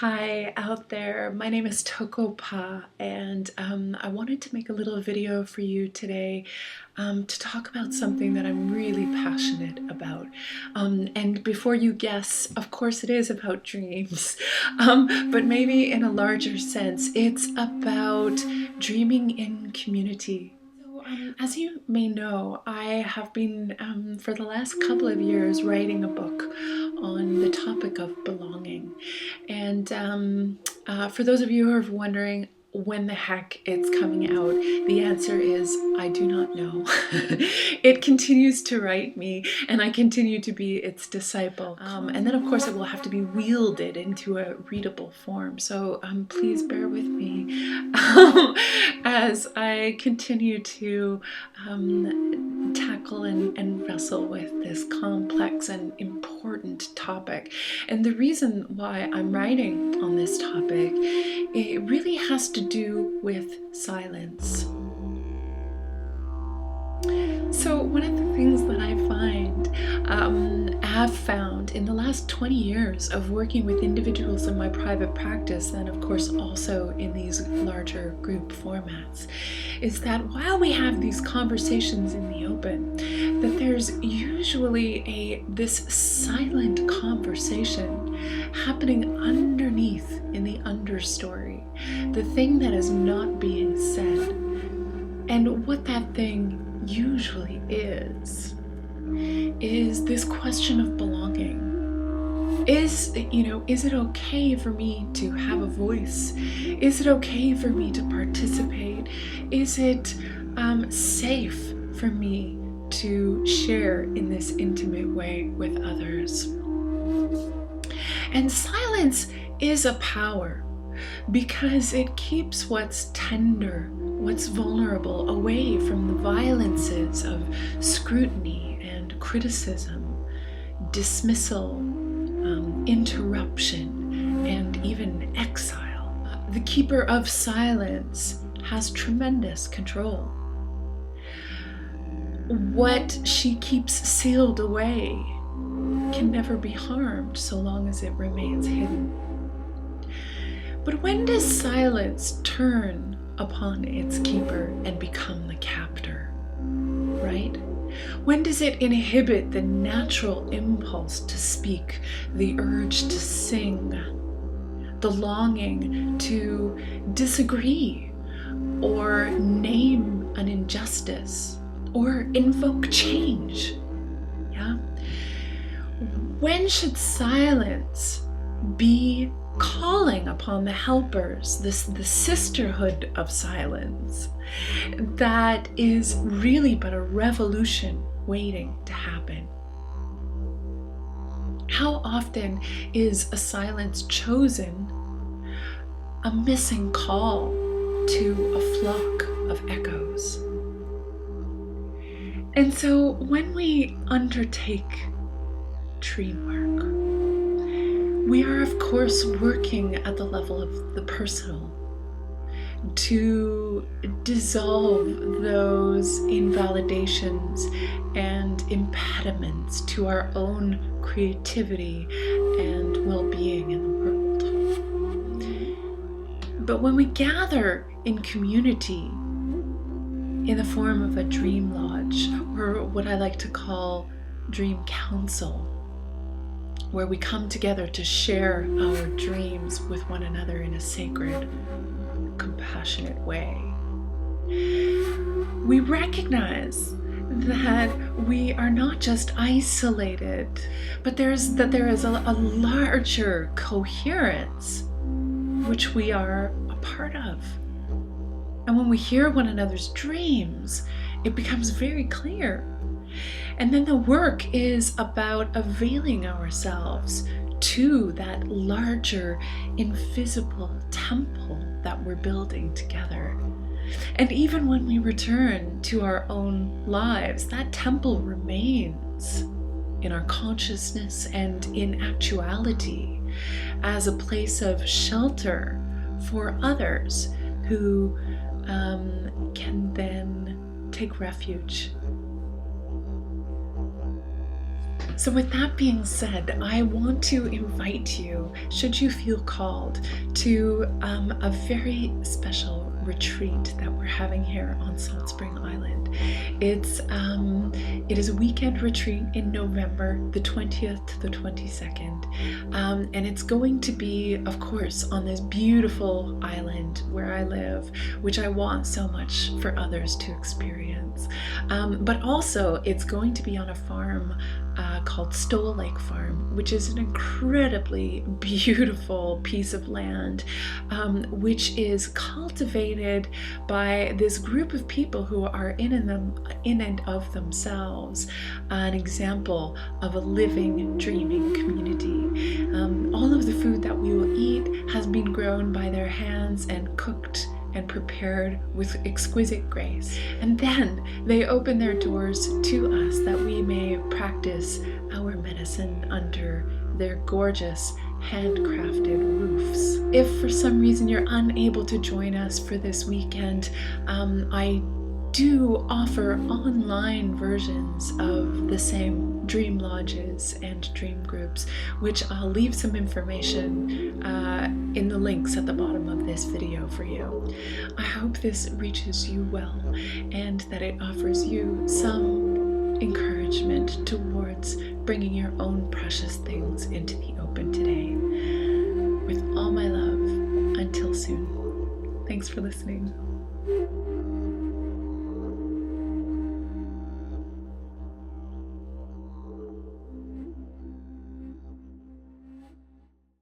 Hi out there, my name is Toko-pa, and I wanted to make a little video for you today to talk about something that I'm really passionate about. And before you guess, of course it is about dreams, but maybe in a larger sense, it's about dreaming in community. As you may know, I have been, for the last couple of years, writing a book on the topic of belonging. And for those of you who are wondering when the heck it's coming out, the answer is I do not know. It continues to write me, and I continue to be its disciple. And then, of course, it will have to be wielded into a readable form. So please bear with me as I continue to tackle and wrestle with this complex and important topic. And the reason why I'm writing on this topic, it really has to do with silence. So one of the things that I have found in the last 20 years of working with individuals in my private practice, and of course also in these larger group formats, is that while we have these conversations in the open, that there's usually this silent conversation happening underneath in the understory, the thing that is not being said. And what that thing usually is this question of belonging. Is it okay for me to have a voice? Is it okay for me to participate? Is it safe for me to share in this intimate way with others? And silence is a power because it keeps what's tender, what's vulnerable, away from the violences of scrutiny and criticism, dismissal, interruption, and even exile. The keeper of silence has tremendous control. What she keeps sealed away can never be harmed so long as it remains hidden. But when does silence turn upon its keeper and become the captor, right? When does it inhibit the natural impulse to speak, the urge to sing, the longing to disagree or name an injustice or invoke change? Yeah? When should silence be calling upon the helpers, the sisterhood of silence that is really but a revolution waiting to happen? How often is a silence chosen a missing call to a flock of echoes? And so when we undertake dream work, we are, of course, working at the level of the personal to dissolve those invalidations and impediments to our own creativity and well-being in the world. But when we gather in community in the form of a dream lodge, or what I like to call dream council, where we come together to share our dreams with one another in a sacred, compassionate way, we recognize that we are not just isolated, but there is a larger coherence which we are a part of. And when we hear one another's dreams, it becomes very clear. And then the work is about availing ourselves to that larger, invisible temple that we're building together. And even when we return to our own lives, that temple remains in our consciousness and in actuality as a place of shelter for others who can then take refuge. So with that being said, I want to invite you, should you feel called, to a very special retreat that we're having here on Salt Spring Island. It is a weekend retreat in November, the 20th to the 22nd, and it's going to be, of course, on this beautiful island where I live, which I want so much for others to experience. But also, it's going to be on a farm called Stoll Lake Farm, which is an incredibly beautiful piece of land, which is cultivated by this group of people who are in and of themselves an example of a living, dreaming community. All of the food that we will eat has been grown by their hands and cooked and prepared with exquisite grace. And then they open their doors to us that we may practice our medicine under their gorgeous handcrafted roofs. If for some reason you're unable to join us for this weekend, I do offer online versions of the same dream lodges and dream groups, which I'll leave some information in the links at the bottom of this video for you. I hope this reaches you well and that it offers you some encouragement towards bringing your own precious things into the open today. With all my love, until soon. Thanks for listening.